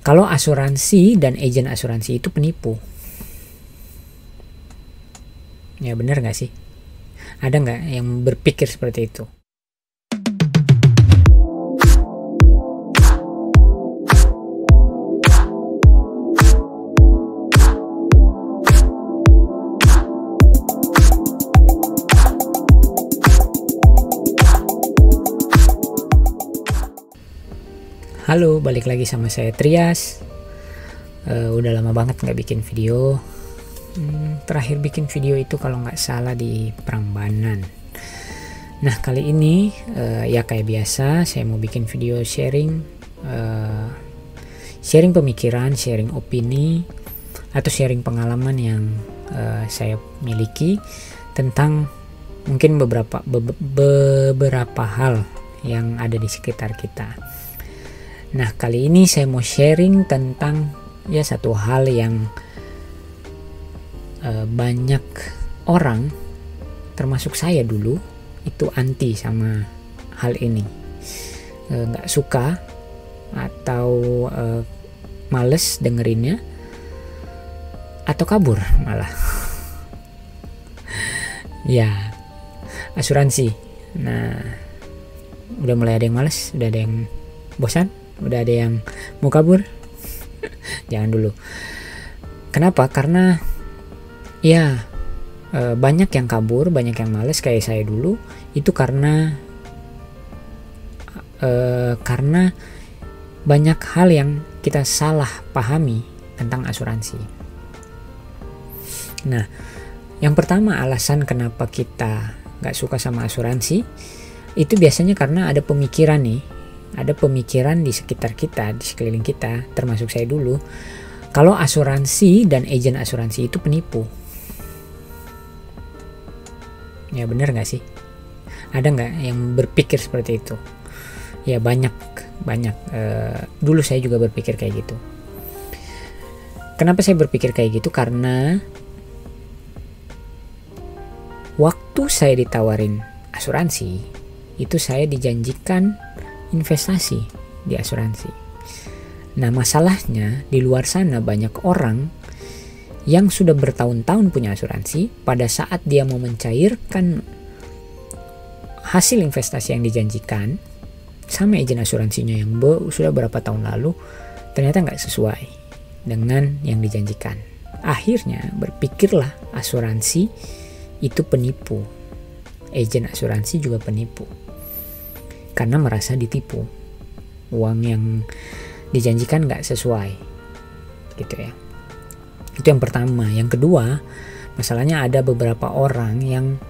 kalau asuransi dan agen asuransi itu penipu. Ya benar nggak sih? Ada nggak yang berpikir seperti itu? Halo, balik lagi sama saya Trias. Udah lama banget nggak bikin video. Terakhir bikin video itu kalau nggak salah di Prambanan. Nah kali ini ya kayak biasa saya mau bikin video sharing pemikiran, sharing opini, atau sharing pengalaman yang saya miliki tentang mungkin beberapa hal yang ada di sekitar kita. Nah kali ini saya mau sharing tentang ya satu hal yang banyak orang termasuk saya dulu itu anti sama hal ini, nggak suka atau males dengerinnya atau kabur malah. Ya, asuransi. Nah udah mulai ada yang males, udah ada yang bosan, udah ada yang mau kabur. Jangan dulu. Kenapa? Karena ya banyak yang kabur, banyak yang males kayak saya dulu. Itu karena banyak hal yang kita salah pahami tentang asuransi. Nah, yang pertama alasan kenapa kita nggak suka sama asuransi itu biasanya karena ada pemikiran nih. Ada pemikiran di sekitar kita, di sekeliling kita, termasuk saya dulu, kalau asuransi dan agen asuransi itu penipu. Ya benar nggak sih? Ada nggak yang berpikir seperti itu? Ya banyak. Dulu saya juga berpikir kayak gitu. Kenapa saya berpikir kayak gitu? Karena waktu saya ditawarin asuransi, itu saya dijanjikan investasi di asuransi. Nah masalahnya di luar sana banyak orang yang sudah bertahun-tahun punya asuransi, pada saat dia mau mencairkan hasil investasi yang dijanjikan sama agen asuransinya yang sudah berapa tahun lalu, ternyata nggak sesuai dengan yang dijanjikan. Akhirnya berpikirlah asuransi itu penipu, agen asuransi juga penipu, karena merasa ditipu, uang yang dijanjikan nggak sesuai gitu ya. Itu yang pertama. Yang kedua, masalahnya ada beberapa orang yang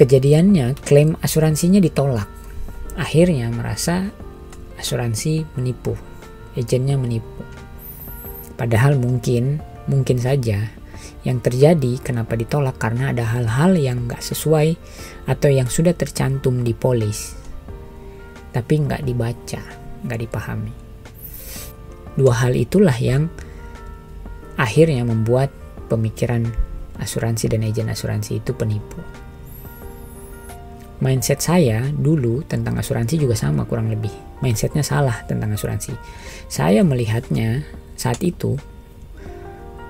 kejadiannya klaim asuransinya ditolak, akhirnya merasa asuransi menipu, agennya menipu. Padahal mungkin saja yang terjadi kenapa ditolak karena ada hal-hal yang nggak sesuai atau yang sudah tercantum di polis tapi nggak dibaca, nggak dipahami. Dua hal itulah yang akhirnya membuat pemikiran asuransi dan agen asuransi itu penipu. Mindset saya dulu tentang asuransi juga sama kurang lebih. Mindsetnya salah tentang asuransi. Saya melihatnya saat itu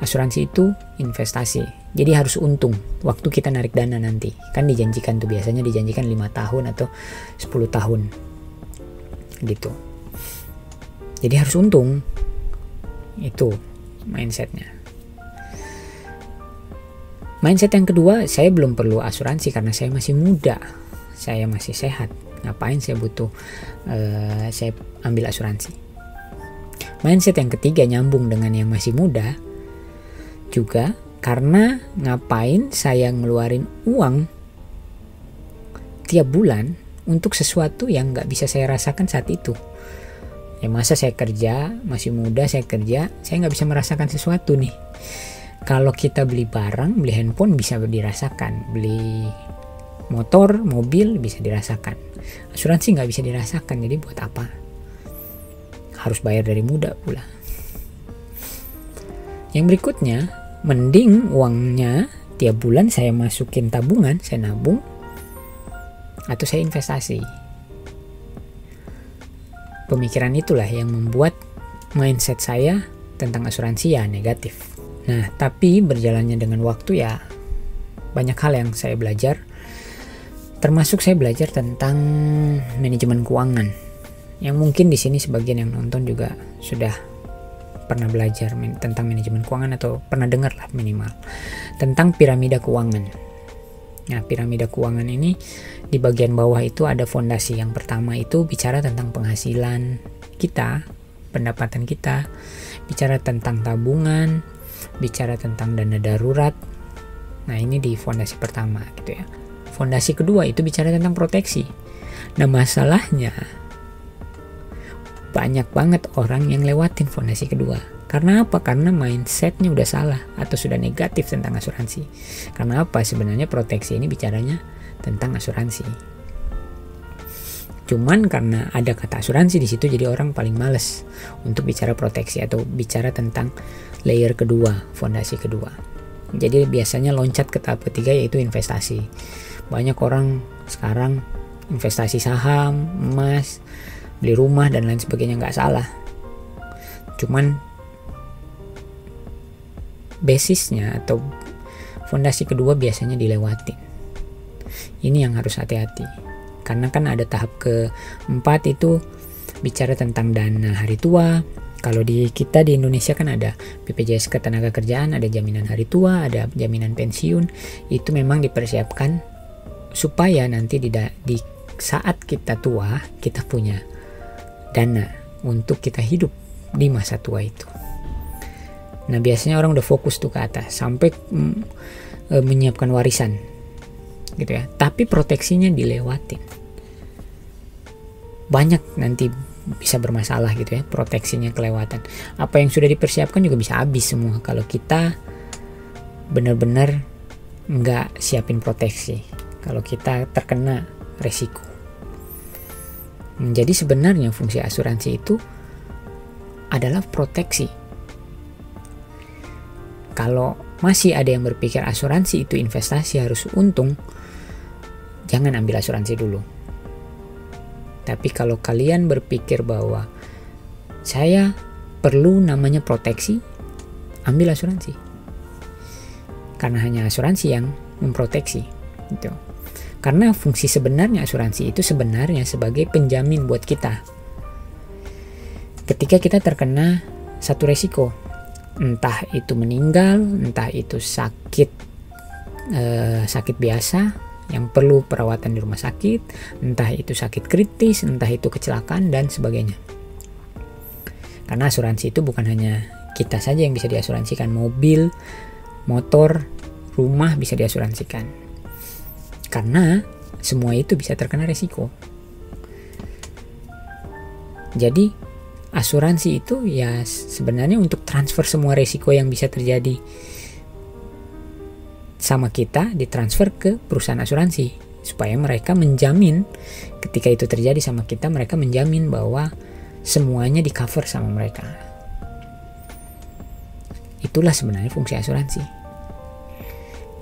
asuransi itu investasi. Jadi harus untung waktu kita narik dana nanti. Kan dijanjikan tuh, biasanya dijanjikan 5 tahun atau 10 tahun. Gitu. Jadi harus untung. Itu mindsetnya. Mindset yang kedua, saya belum perlu asuransi karena saya masih muda, saya masih sehat. Ngapain saya butuh saya ambil asuransi. Mindset yang ketiga nyambung dengan yang masih muda juga, karena ngapain saya ngeluarin uang tiap bulan untuk sesuatu yang nggak bisa saya rasakan saat itu. Ya masa saya kerja, masih muda saya kerja, saya nggak bisa merasakan sesuatu nih. Kalau kita beli barang, beli handphone bisa dirasakan, beli motor, mobil bisa dirasakan. Asuransi nggak bisa dirasakan, jadi buat apa? Harus bayar dari muda pula. Yang berikutnya, mending uangnya tiap bulan saya masukin tabungan, saya nabung, atau saya investasi. Pemikiran itulah yang membuat mindset saya tentang asuransi ya negatif. Nah, tapi berjalannya dengan waktu ya banyak hal yang saya belajar. Termasuk saya belajar tentang manajemen keuangan. Yang mungkin di sini sebagian yang nonton juga sudah pernah belajar tentang manajemen keuangan atau pernah dengar lah minimal tentang piramida keuangan. Nah, piramida keuangan ini di bagian bawah itu ada fondasi. Yang pertama itu bicara tentang penghasilan kita, pendapatan kita, bicara tentang tabungan, bicara tentang dana darurat. Nah, ini di fondasi pertama gitu ya. Fondasi kedua itu bicara tentang proteksi. Nah, masalahnya banyak banget orang yang lewatin fondasi kedua. Karena apa? Karena mindsetnya udah salah atau sudah negatif tentang asuransi. Karena apa? Sebenarnya proteksi ini bicaranya tentang asuransi. Cuman karena ada kata asuransi di situ, jadi orang paling males untuk bicara proteksi atau bicara tentang layer kedua, fondasi kedua. Jadi biasanya loncat ke tahap ketiga, yaitu investasi. Banyak orang sekarang investasi saham, emas, beli rumah dan lain sebagainya, nggak salah. Cuman basisnya atau fondasi kedua biasanya dilewatin. Ini yang harus hati-hati. Karena kan ada tahap keempat itu bicara tentang dana hari tua. Kalau kita di Indonesia kan ada BPJS Ketenagakerjaan, ada jaminan hari tua, ada jaminan pensiun. Itu memang dipersiapkan supaya nanti di saat kita tua, kita punya dana untuk kita hidup di masa tua itu. Nah, biasanya orang udah fokus tuh ke atas sampai menyiapkan warisan gitu ya. Tapi proteksinya dilewatin. Banyak nanti bisa bermasalah gitu ya, proteksinya kelewatan. Apa yang sudah dipersiapkan juga bisa habis semua kalau kita benar-benar nggak siapin proteksi. Kalau kita terkena resiko. Jadi sebenarnya fungsi asuransi itu adalah proteksi. Kalau masih ada yang berpikir asuransi itu investasi harus untung, jangan ambil asuransi dulu. Tapi kalau kalian berpikir bahwa saya perlu namanya proteksi, ambil asuransi. Karena hanya asuransi yang memproteksi. Gitu. Karena fungsi sebenarnya asuransi itu sebenarnya sebagai penjamin buat kita. Ketika kita terkena satu resiko, entah itu meninggal, entah itu sakit biasa yang perlu perawatan di rumah sakit, entah itu sakit kritis, entah itu kecelakaan dan sebagainya. Karena asuransi itu bukan hanya kita saja yang bisa diasuransikan, mobil, motor, rumah bisa diasuransikan. Karena semua itu bisa terkena resiko. Jadi asuransi itu ya sebenarnya untuk transfer semua resiko yang bisa terjadi sama kita ditransfer ke perusahaan asuransi supaya mereka menjamin ketika itu terjadi sama kita, mereka menjamin bahwa semuanya di cover sama mereka. Itulah sebenarnya fungsi asuransi.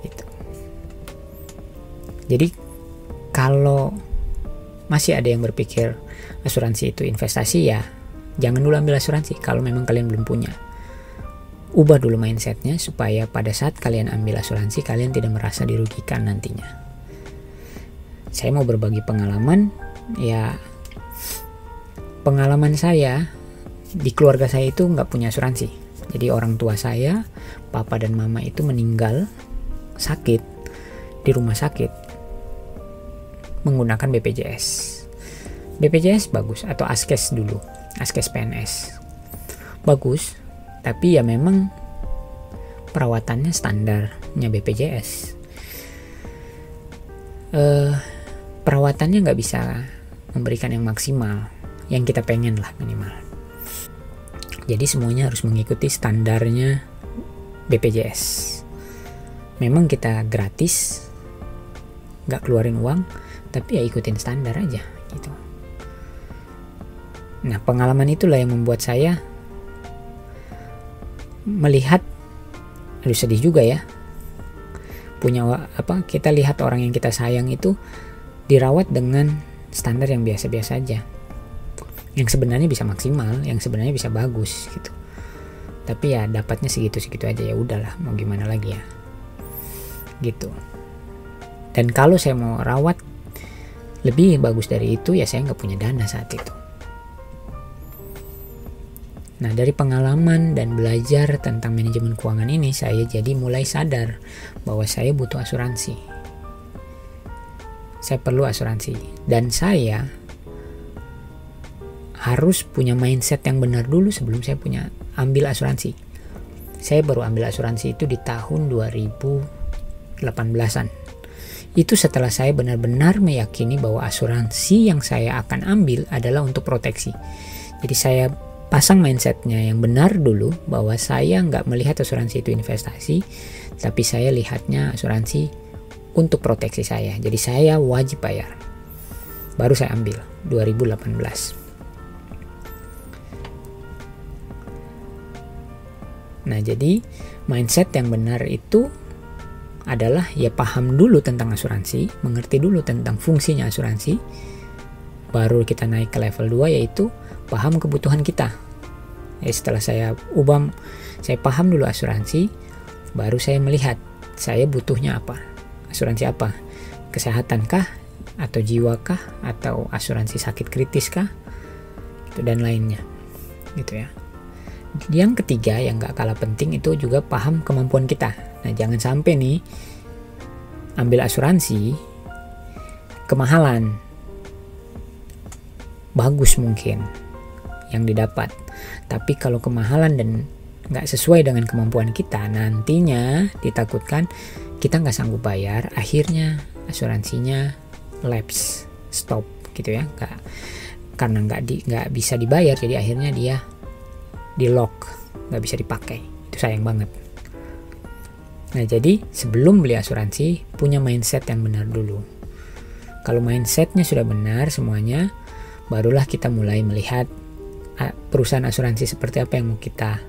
Gitu. Jadi kalau masih ada yang berpikir asuransi itu investasi, ya jangan dulu ambil asuransi kalau memang kalian belum punya. Ubah dulu mindsetnya supaya pada saat kalian ambil asuransi kalian tidak merasa dirugikan nantinya. Saya mau berbagi pengalaman, ya pengalaman saya di keluarga saya itu nggak punya asuransi. Jadi orang tua saya, papa dan mama itu meninggal sakit di rumah sakit menggunakan BPJS. BPJS bagus, atau Askes dulu. Askes PNS bagus, tapi ya memang perawatannya standarnya BPJS. Perawatannya nggak bisa memberikan yang maksimal, yang kita pengen lah minimal. Jadi semuanya harus mengikuti standarnya BPJS. Memang kita gratis, nggak keluarin uang, tapi ya ikutin standar aja gitu. Nah, pengalaman itulah yang membuat saya melihat, aduh sedih juga ya. Kita lihat orang yang kita sayang itu dirawat dengan standar yang biasa-biasa aja. yang sebenarnya bisa maksimal, yang sebenarnya bisa bagus gitu. Tapi ya dapatnya segitu-segitu aja, ya udahlah mau gimana lagi ya. Gitu. Dan kalau saya mau rawat lebih bagus dari itu, ya saya nggak punya dana saat itu. Nah, dari pengalaman dan belajar tentang manajemen keuangan ini, saya jadi mulai sadar bahwa saya butuh asuransi. Saya perlu asuransi. Dan saya harus punya mindset yang benar dulu sebelum saya ambil asuransi. Saya baru ambil asuransi itu di tahun 2018-an. Itu setelah saya benar-benar meyakini bahwa asuransi yang saya akan ambil adalah untuk proteksi. Jadi saya pasang mindsetnya yang benar dulu, bahwa saya nggak melihat asuransi itu investasi, tapi saya lihatnya asuransi untuk proteksi saya. Jadi saya wajib bayar. Baru saya ambil 2018. Nah, jadi mindset yang benar itu adalah ya paham dulu tentang asuransi, mengerti dulu tentang fungsinya asuransi, baru kita naik ke level 2, yaitu paham kebutuhan kita. Setelah saya paham dulu asuransi, baru saya melihat saya butuhnya apa, asuransi apa, kesehatan kah, atau jiwa kah, atau asuransi sakit kritis kah, gitu, dan lainnya, gitu ya. Yang ketiga yang gak kalah penting itu juga paham kemampuan kita. Nah, jangan sampai nih ambil asuransi kemahalan, bagus mungkin yang didapat, tapi kalau kemahalan dan gak sesuai dengan kemampuan kita, nantinya ditakutkan kita gak sanggup bayar, akhirnya asuransinya lapse, stop gitu ya, karena nggak bisa dibayar, jadi akhirnya dia di lock, nggak bisa dipakai. Itu sayang banget. Nah, jadi sebelum beli asuransi, punya mindset yang benar dulu. Kalau mindsetnya sudah benar semuanya, barulah kita mulai melihat perusahaan asuransi seperti apa yang mau kita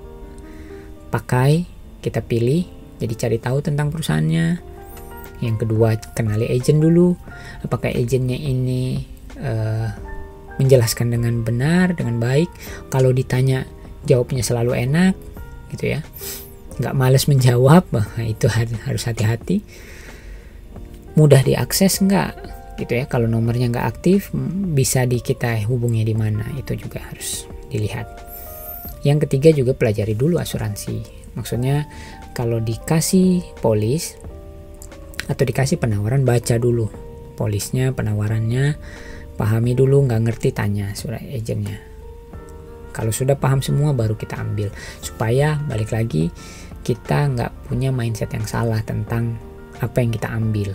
pakai, kita pilih. Jadi cari tahu tentang perusahaannya. Yang kedua, kenali agent dulu. Apakah agentnya ini menjelaskan dengan benar, dengan baik. Kalau ditanya, jawabnya selalu enak, gitu ya. Nggak males menjawab, itu harus hati-hati. Mudah diakses nggak, gitu ya. Kalau nomornya nggak aktif, bisa kita hubungi di mana, itu juga harus dilihat. Yang ketiga juga pelajari dulu asuransi. Maksudnya kalau dikasih polis atau dikasih penawaran, baca dulu polisnya, penawarannya, pahami dulu, nggak ngerti tanya surat agentnya. Kalau sudah paham semua baru kita ambil, supaya balik lagi kita nggak punya mindset yang salah tentang apa yang kita ambil.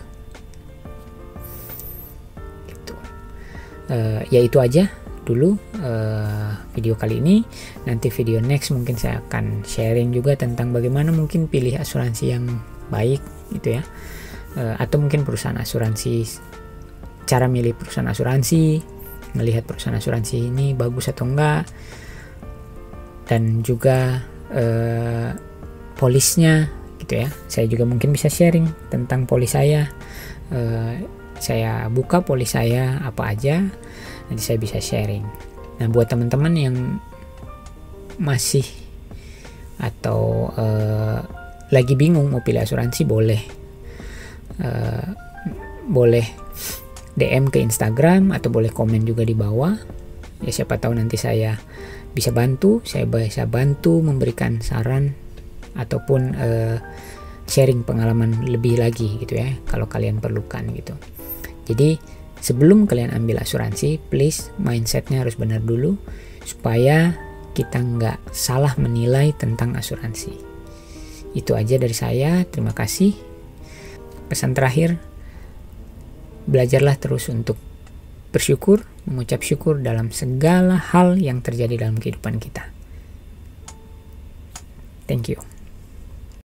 Gitu. Ya itu aja dulu video kali ini. Nanti video next mungkin saya akan sharing juga tentang bagaimana mungkin pilih asuransi yang baik, gitu ya. Atau mungkin perusahaan asuransi, cara milih perusahaan asuransi, melihat perusahaan asuransi ini bagus atau enggak, dan juga polisnya, gitu ya. Saya juga mungkin bisa sharing tentang polis saya. Saya buka polis saya apa aja, nanti saya bisa sharing. Nah, buat teman-teman yang masih atau lagi bingung mau pilih asuransi, boleh DM ke Instagram atau boleh komen juga di bawah. Ya siapa tahu nanti saya bisa bantu, memberikan saran ataupun sharing pengalaman lebih lagi, gitu ya, kalau kalian perlukan gitu. Jadi sebelum kalian ambil asuransi, please mindsetnya harus benar dulu supaya kita nggak salah menilai tentang asuransi. Itu aja dari saya, terima kasih. Pesan terakhir, belajarlah terus untuk bersyukur, mengucap syukur dalam segala hal yang terjadi dalam kehidupan kita. Thank you.